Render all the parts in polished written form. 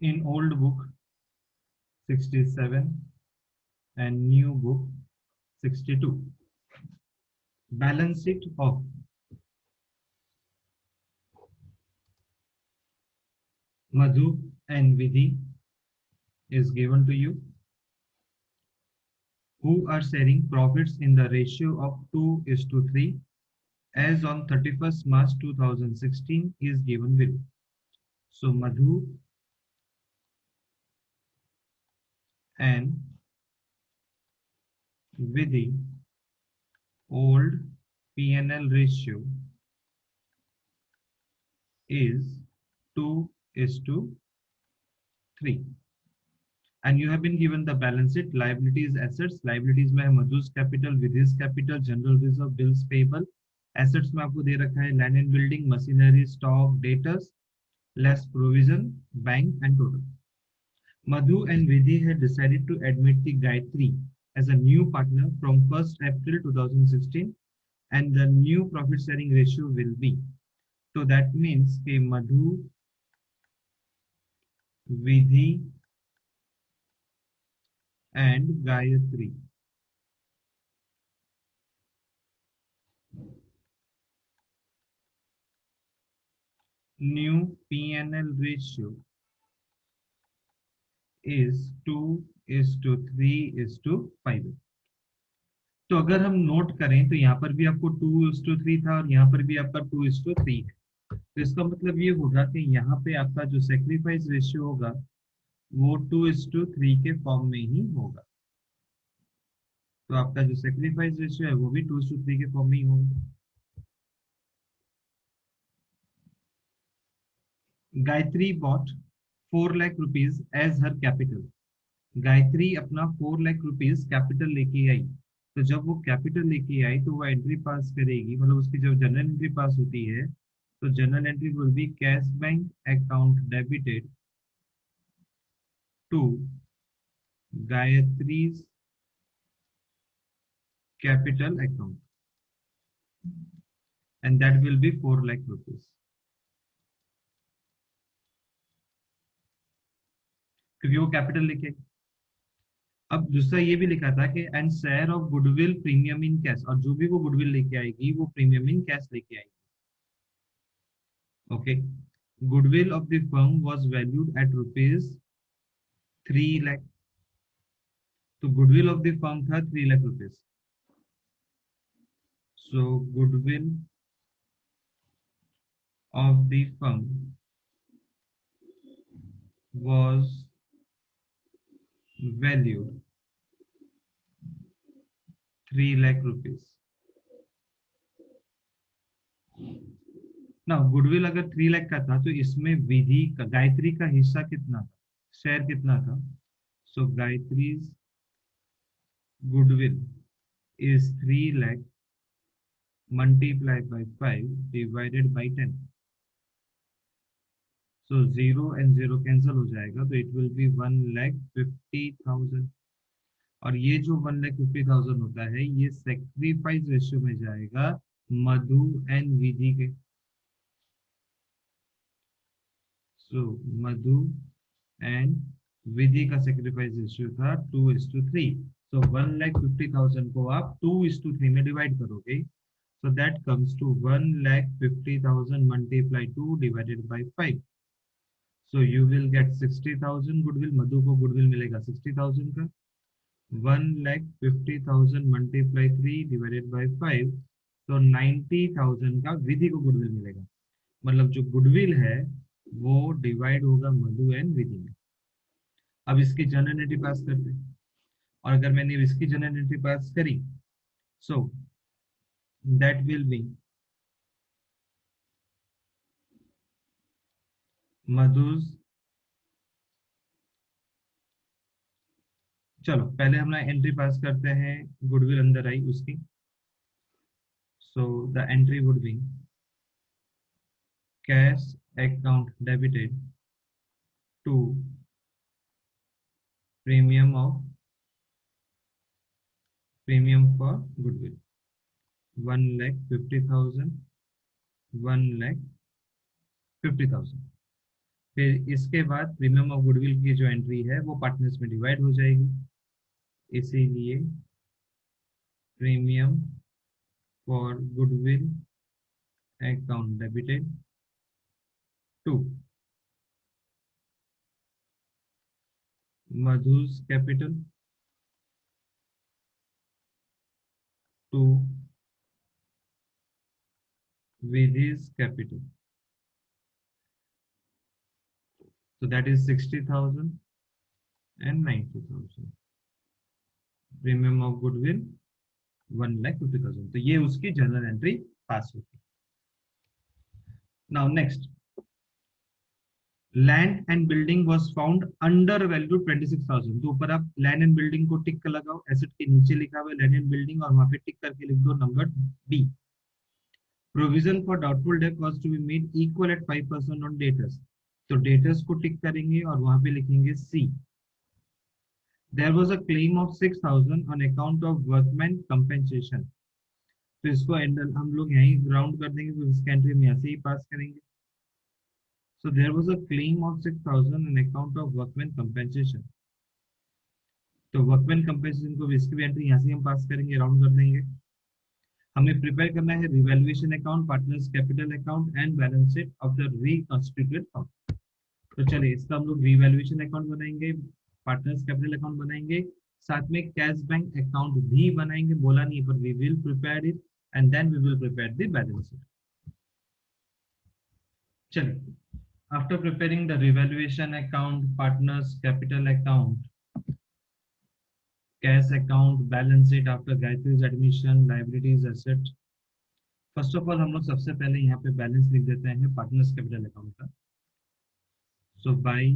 in old book 67 and new book 62. Balance sheet of Madhu and Vidhi is given to you, who are sharing profits in the ratio of 2:3 as on 31st March 2016 is given below. So Madhu and Vidhi old P&L ratio is 2:3 and you have been given the balance sheet. Liabilities, assets, liabilities में है मधु's capital, Vidhi's capital, general reserve, bills payable. Assets में आपको दे रखा है land and building, machinery, stock, debtors, less provision, bank and total. Madhu and Vidhi had decided to admit the Gayatri as a new partner from 1st April 2016 and the new profit sharing ratio will be. So that means कि Madhu, Vidhi and Gayatri new P&L ratio is 2:3:5. तो अगर हम note करें तो यहाँ पर भी आपको 2:3 था और यहाँ पर भी आपका 2:3 है। तो इसका मतलब ये होगा कि यहाँ पे आपका जो सेक्रीफाइस रेशियो होगा वो 2:3 के फॉर्म में ही होगा। तो आपका जो सेक्रीफाइस रेशियो है वो भी 2:3 के फॉर्म में ही होगा। Gayatri bought 4 lakh rupees as her capital. Gayatri अपना 4 लाख रुपीज कैपिटल लेके आई। तो जब वो कैपिटल लेके आई तो वो एंट्री पास करेगी, मतलब उसकी जब जनरल एंट्री पास होती है तो general entry will be cash bank account debited to Gayatri's capital account and that will be 4 lakh rupees, क्योंकि वो कैपिटल लेके आई। अब दूसरा ये भी लिखा था कि and share of goodwill premium in cash, और जो भी वो गुडविल लेके आएगी वो प्रीमियम इन कैश लेके आएगी। Okay, goodwill of the firm was valued at rupees 3 lakh. तो गुडविल ऑफ द फर्म था 3 lakh rupees. So goodwill of the firm was valued 3 lakh rupees. ना गुडविल अगर 3 लाख का था तो इसमें विधि का, गायत्री का हिस्सा कितना था, शेयर कितना था। सो गायत्रीज goodwill is 3 lakh multiplied by 5 divided by 10. So 0 and 0 cancel हो जाएगा तो it will be 1,50,000। और ये जो 1,50,000 होता है ये सेक्रीफाइस रेशियो में जाएगा मधु एंड विधि के। सो मधु एंड विधि का सेक्रीफाइस रेशियो था 2:3। सो 1,50,000 को आप 2:3 में डिवाइड करोगे। So that comes to 1,50,000 multiplied 2 divided by 5. So you will get 60,000 goodwill. मधु को goodwill मिलेगा 60,000 का। 1,50,000 multiply 3 divided by 5. So 90,000 का विधि को goodwill मिलेगा। मतलब जो goodwill है वो डिवाइड होगा मधु एंड विधि में। अब इसकी जनरल एंट्री पास करते हैं, और अगर मैंने इसकी जनरल एंट्री पास करी so that will be मधु's, चलो पहले हम एंट्री पास करते हैं गुडविल अंदर आई उसकी। So the entry would be cash account debited to premium for goodwill 1,50,000 1,50,000। फिर इसके बाद प्रीमियम ऑफ गुडविल की जो एंट्री है वो पार्टनर्स में डिवाइड हो जाएगी, इसीलिए premium for goodwill account debited to Madhu's capital to Vidhi's capital. So that is 60,000 and 90,000. Premium of goodwill 1,50,000. तो ये उसकी जर्नल एंट्री पास होगी. Now next, land and building was found under value 26,000. तो ऊपर आप land and building को टिक कर लगाओ, एसेट के नीचे लिखा हुआ है land and building और वहां पे टिक करके लिख दो number B. Provision for doubtful debt was to be made equal at 5% on debtors. तो debtors को टिक करेंगे और वहां पे लिखेंगे C. There was a claim of 6,000 on account of workman compensation. तो इसको हम लोग यहीं राउंड कर देंगे, तो इसका एंट्री हम यहाँ से ही पास करेंगे. So there was a claim of 6,000 on account of workman compensation. तो workman compensation को इसकी भी एंट्री यहाँ से हम पास करेंगे, राउंड कर देंगे. हमें प्रिपेयर करना है revaluation account, partners capital account and balance sheet of the reconstituted firm. तो चलिए इसका हम लोग रिवैल्यूएशन अकाउंट बनाएंगे, पार्टनर्स कैपिटल अकाउंट बनाएंगे, साथ में कैश बैंक अकाउंट भी बनाएंगे. बोला नहीं पर we will prepare it and then we will prepare the balance sheet. चलिए, after preparing the revaluation account, partners capital account, cash account, balance sheet, after Gayatri's admission, liabilities, asset. First of all हम लोग सबसे पहले यहाँ पे balance लिख देते हैं पार्टनर्स कैपिटल अकाउंट का. So by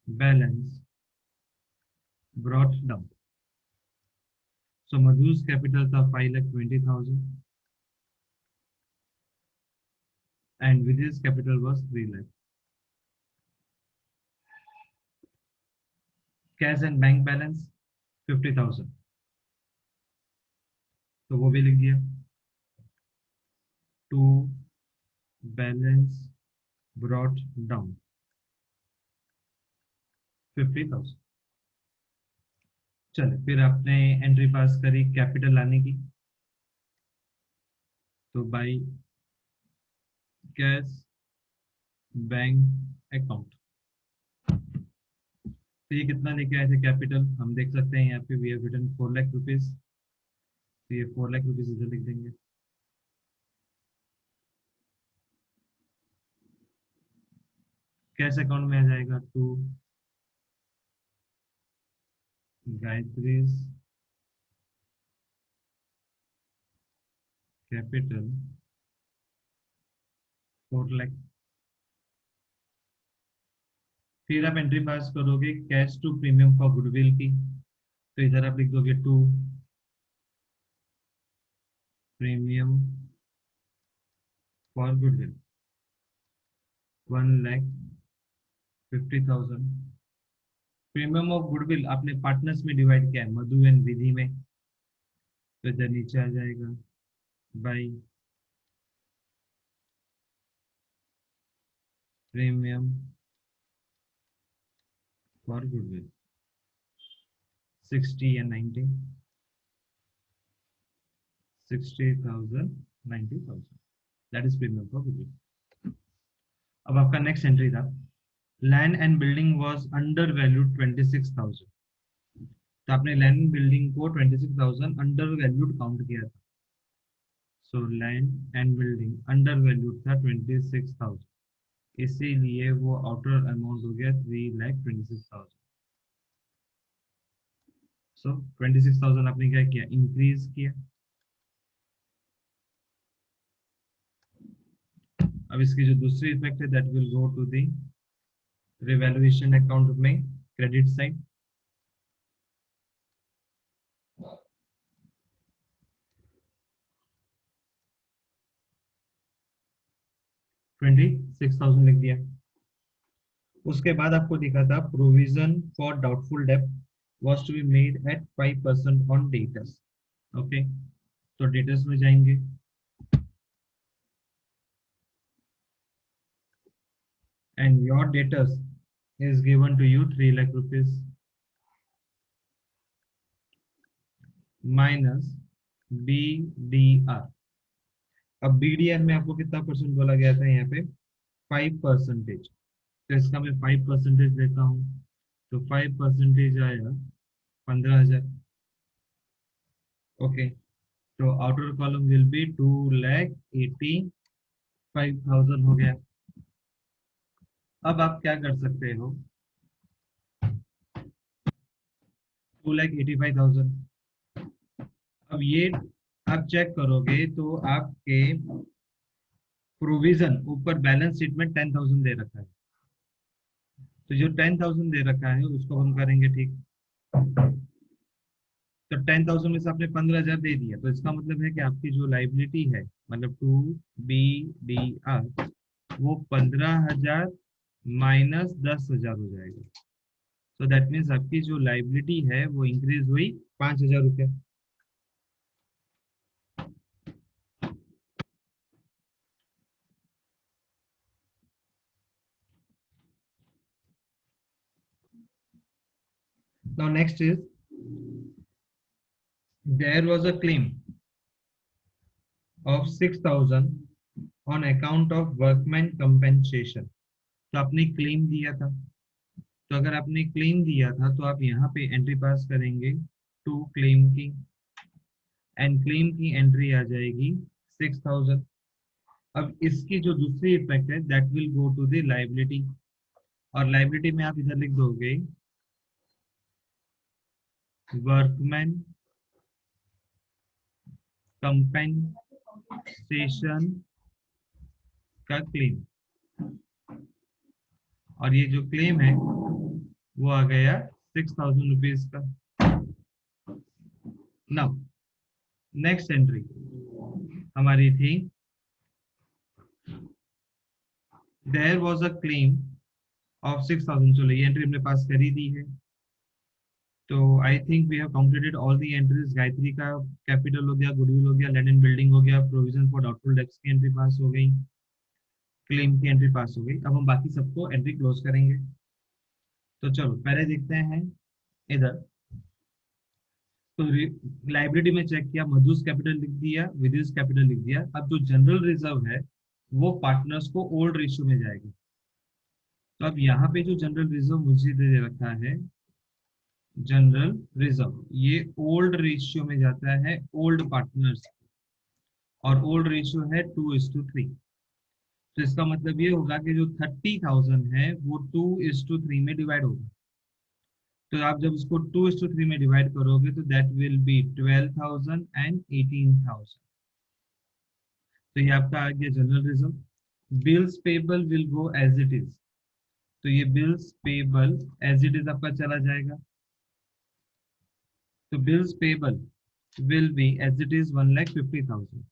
balance brought down. So Madhu's capital था 5,20,000 and Vidhi's capital was 3 lakh. Cash and bank balance 50,000. तो वो भी लिख दिया. To balance brought down 50,000. चले, फिर आपने एंट्री पास करी कैपिटल लाने की. तो बाय कैश बैंक अकाउंट, तो ये कितना लेके आए थे कैपिटल, हम देख सकते हैं यहाँ पे we have written 4 lakh rupees. तो ये 4 लाख रुपीज इधर लिख देंगे. कैश अकाउंट में आ जाएगा टू गायत्रीज कैपिटल 4 लाख. फिर आप एंट्री पास करोगे cash to premium for goodwill की. तो इधर आप लिख दोगे to premium for goodwill 1,50,000. Premium of goodwill आपने पार्टनर्स में डिवाइड किया है, मधु एंड विधि में. तो इधर नीचे आ जाएगा by premium for goodwill 60 and 90, 60,000, 90,000. That is premium for goodwill. अब आपका नेक्स्ट एंट्री था land and building was under valued 26,000. तो आपने लैंड एंड बिल्डिंग को 26,000 अंडर वैल्यूड काउंट किया था. So land and building under valued था 26,000, इसीलिए वो आउटर अमाउंट हो गया 3,26,000. सो 26,000 आपने क्या किया, इंक्रीज किया. अब इसकी जो दूसरी इफेक्ट है that will go to the revaluation account में क्रेडिट साइड. $26,000 लिख दिया. उसके बाद आपको लिखा था प्रोविजन फॉर डाउटफुल डेब्ट was to be made at 5% on debtors. Okay, तो डेटर्स में जाएंगे. and your debtors is given to you 3 lakh rupees minus BDR. अब BDR में आपको कितना परसेंट बोला गया था यहाँ पे 5%। तो इसका मैं 5% देता हूँ, तो 5% आया 15,000। ओके, तो आउटर कॉलम विल बी 2,85,000 हो गया। अब आप क्या कर सकते हो, 2,85,000। अब ये आप चेक करोगे तो आपके प्रोविजन ऊपर बैलेंस शीट में 10,000 दे रखा है, तो जो 10,000 दे रखा है उसको हम करेंगे ठीक। तो 10,000 में से आपने 15,000 दे दिया, तो इसका मतलब है कि आपकी जो लाइबिलिटी है, मतलब 2BDR, वो 15,000 माइनस 10,000 हो जाएगा। तो दैट मीन्स आपकी जो लाइबिलिटी है वो इंक्रीज हुई 5,000 रुपये। Now next is, there was a claim of 6,000 on account of workman compensation। तो आपने क्लेम दिया था, तो अगर आपने क्लेम दिया था तो आप यहाँ पे एंट्री पास करेंगे टू क्लेम की, एंड क्लेम की एंट्री आ जाएगी 6,000। अब इसकी जो दूसरी इफेक्ट है that will go to the liability, और लाइबिलिटी में आप इधर लिख दोगे वर्कमैन कंपेंसेशन का क्लेम, और ये जो क्लेम है वो आ गया 6,000 रुपीज का। नाउ नेक्स्ट एंट्री हमारी थी, there was a claim of 6,000। चलो ये एंट्री हमने पास कर ही दी है, तो I think we have completed all the entries. Gayatri का कैपिटल हो गया, गुडविल हो गया, लैंड एंड बिल्डिंग हो गया, प्रोविजन फॉर डाउटफुल डेब्ट्स की एंट्री पास हो गई, क्लेम की एंट्री पास हो गई। अब हम बाकी सबको एंट्री क्लोज करेंगे। तो चलो पहले देखते हैं इधर। तो लाइब्रेरी में चेक किया, मधुस कैपिटल लिख दिया, विदिस कैपिटल लिख दिया। अब जो जनरल रिजर्व है वो पार्टनर्स को ओल्ड रेशियो में जाएगी। तो अब यहाँ पे जो जनरल रिजर्व मुझे दे रखा है, जनरल रिजर्व, ये ओल्ड रेशियो में जाता है ओल्ड पार्टनर्स, और ओल्ड रेशियो है 2:3। तो इसका मतलब ये होगा कि जो 30,000 है वो 2:3 में डिवाइड होगा। तो आप जब इसको 2:3 में डिवाइड करोगे तो दैट विल बी 12,000 एंड 18,000। तो ये आपका आ गया general reserve. Bills payable will go as it is, तो ये bills payable as it is आपका चला जाएगा। तो bills payable will be as it is 1,50,000।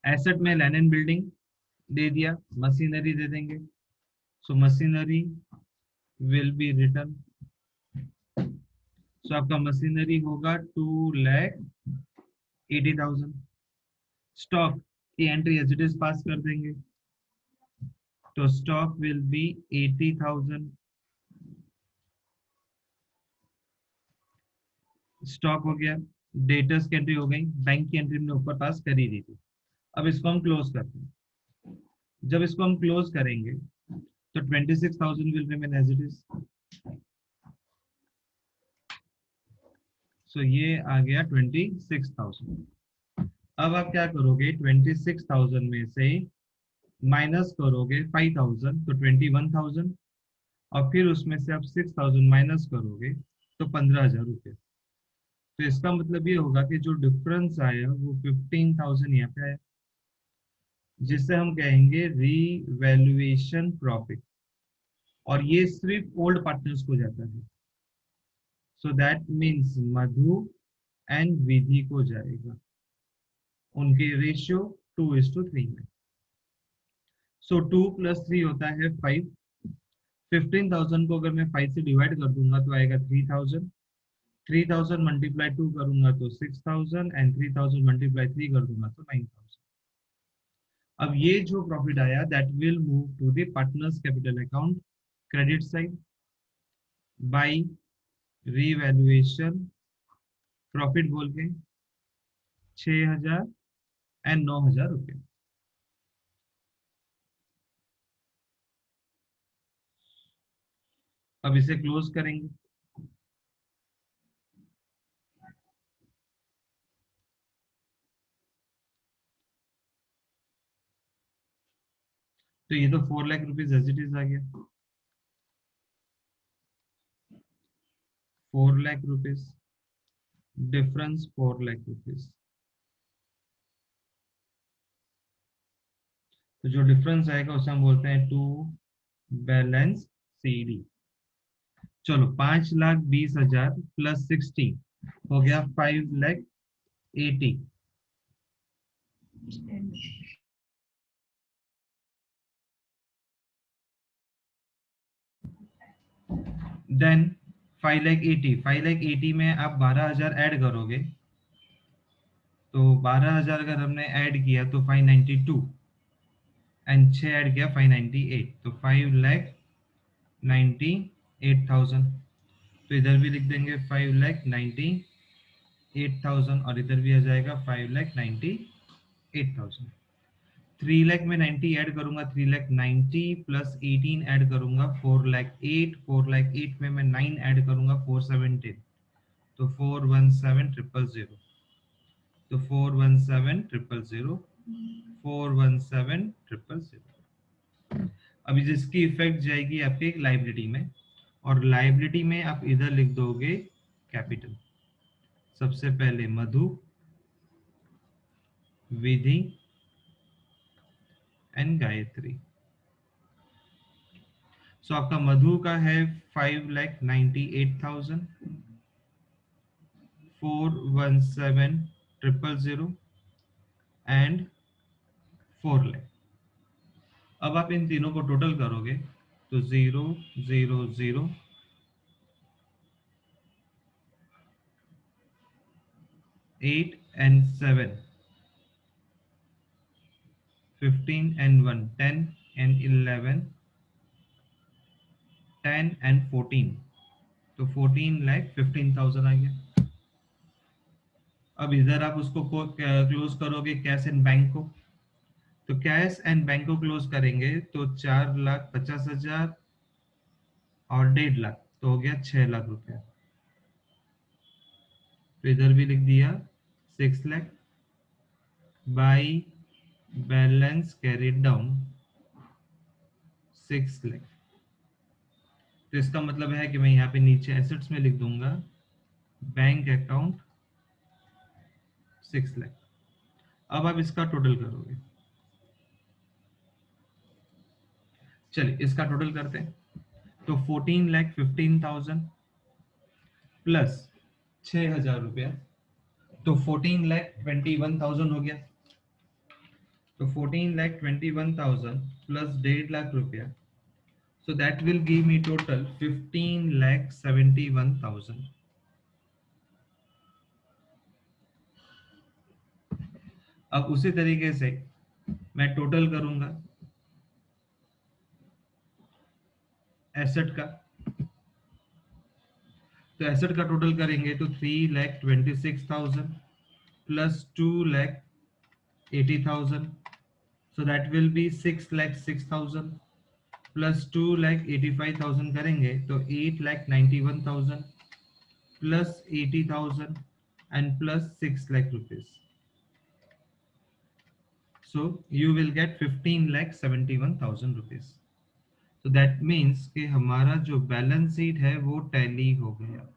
Asset में लैंड एंड बिल्डिंग दे दिया, मशीनरी दे देंगे, so machinery will be return. So आपका मशीनरी होगा 2,80,000। स्टॉक की entry as it is pass कर देंगे, तो स्टॉक विल बी 80,000। स्टॉक हो गया, डेटर्स की एंट्री हो गई, बैंक की एंट्री हमने ऊपर पास कर ही दी थी। अब इसको हम क्लोज करते हैं। जब इसको हम क्लोज करेंगे तो 26,000 will remain as it is. So ये आ गया 26,000। अब आप क्या करोगे, 26,000 में से माइनस करोगे 5,000 तो 21,000, और फिर उसमें से आप 6,000 माइनस करोगे तो 15,000 रुपये। तो इसका मतलब ये होगा कि जो डिफरेंस आया वो 15,000 यहाँ पे आया, जिससे हम कहेंगे रीवैल्यूएशन प्रॉफिट, और ये सिर्फ ओल्ड पार्टनर्स को जाता है। So that means Madhu and Vidhi को जाएगा, उनके रेशियो 2:3 में। सो 2 + 3 होता है 5। 15,000 को अगर मैं 5 से डिवाइड कर दूंगा तो आएगा 3,000। 3,000 मल्टीप्लाई 2 करूंगा तो 6,000, एंड 3,000 मल्टीप्लाई 3 कर दूंगा तो 9,000। अब ये जो प्रॉफिट आया that will move to the partners capital account credit side by revaluation profit बोल के 6,000 एंड 9,000 रुपये। अब इसे क्लोज करेंगे। तो ये तो 4 lakh rupees as it is आ गया, 4 lakh rupees difference 4 lakh rupees. तो जो डिफरेंस आएगा उसे हम बोलते हैं टू बैलेंस सीडी। चलो 5,20,000 प्लस 16 हो गया 5,80,000। देन 5,80,000 में आप 12,000 ऐड करोगे, तो 12,000 अगर हमने ऐड किया तो 592 एंड 6 ऐड किया 598, तो 5,98,000। तो इधर भी लिख देंगे 5,98,000 और इधर भी आ जाएगा 5,98,000। 3 लाख में 90 ऐड करूंगा 3,90,000 प्लस 18 ऐड करूंगा 4,08,000। 4,08,000 में मैं 9 ऐड करूंगा 417, तो 417,000। तो 417,000 417,000। अभी जिसकी इफेक्ट जाएगी आपके एक लाइबिलिटी में, और लाइबिलिटी में आप इधर लिख दोगे कैपिटल। सबसे पहले मधु, विधि एंड गायत्री। सो आपका मधु का है 5,98,000, 417,000 एंड 4 लाख। अब आप इन तीनों को टोटल करोगे तो 0, 0, 0, 8 and 7, 15 and 1, 10 and 11, 10 and 14, तो 14,15,000 आ गया। अब इधर आप उसको क्लोज करोगे कैश एंड बैंक को, तो कैश एंड बैंक को क्लोज करेंगे तो 4,50,000 और 1.5 लाख, तो हो गया 6 लाख रुपया। तो इधर भी लिख दिया 6 lakh by balance carried down 6 lakh. तो इसका मतलब है कि मैं यहाँ पे नीचे एसेट्स में लिख दूंगा बैंक अकाउंट 6 लाख। अब आप इसका टोटल करोगे, चलिए इसका टोटल करते हैं। तो 14,15,000 प्लस 6,000 रुपया, तो 14,21,000 हो गया। तो 14,21,000 प्लस 1.5 लाख रुपया, so that will give me total 15,71,000। अब उसी तरीके से मैं टोटल करूंगा एसेट का, तो एसेट का टोटल करेंगे तो 3,26,000 plus 2,80,000, so that will be 6,06,000 plus 2,85,000 करेंगे तो 8,91,000 plus 80,000 and plus 6 lakh rupees. So you will get 15,71,000 rupees. So that means कि हमारा जो बैलेंस शीट है वो टैली हो गया,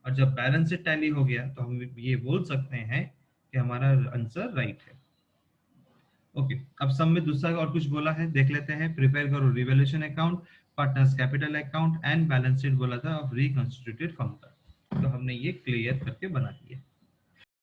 और जब बैलेंस शीट टैली हो गया तो हम ये बोल सकते हैं कि हमारा आंसर राइट है। ओके, अब सब में दूसरा और कुछ बोला है देख लेते हैं। प्रिपेयर करो revaluation account, partners capital account and balance sheet बोला था ऑफ रिकंस्टिट्यूटेड फर्म का, तो हमने ये क्लियर करके बना दिया।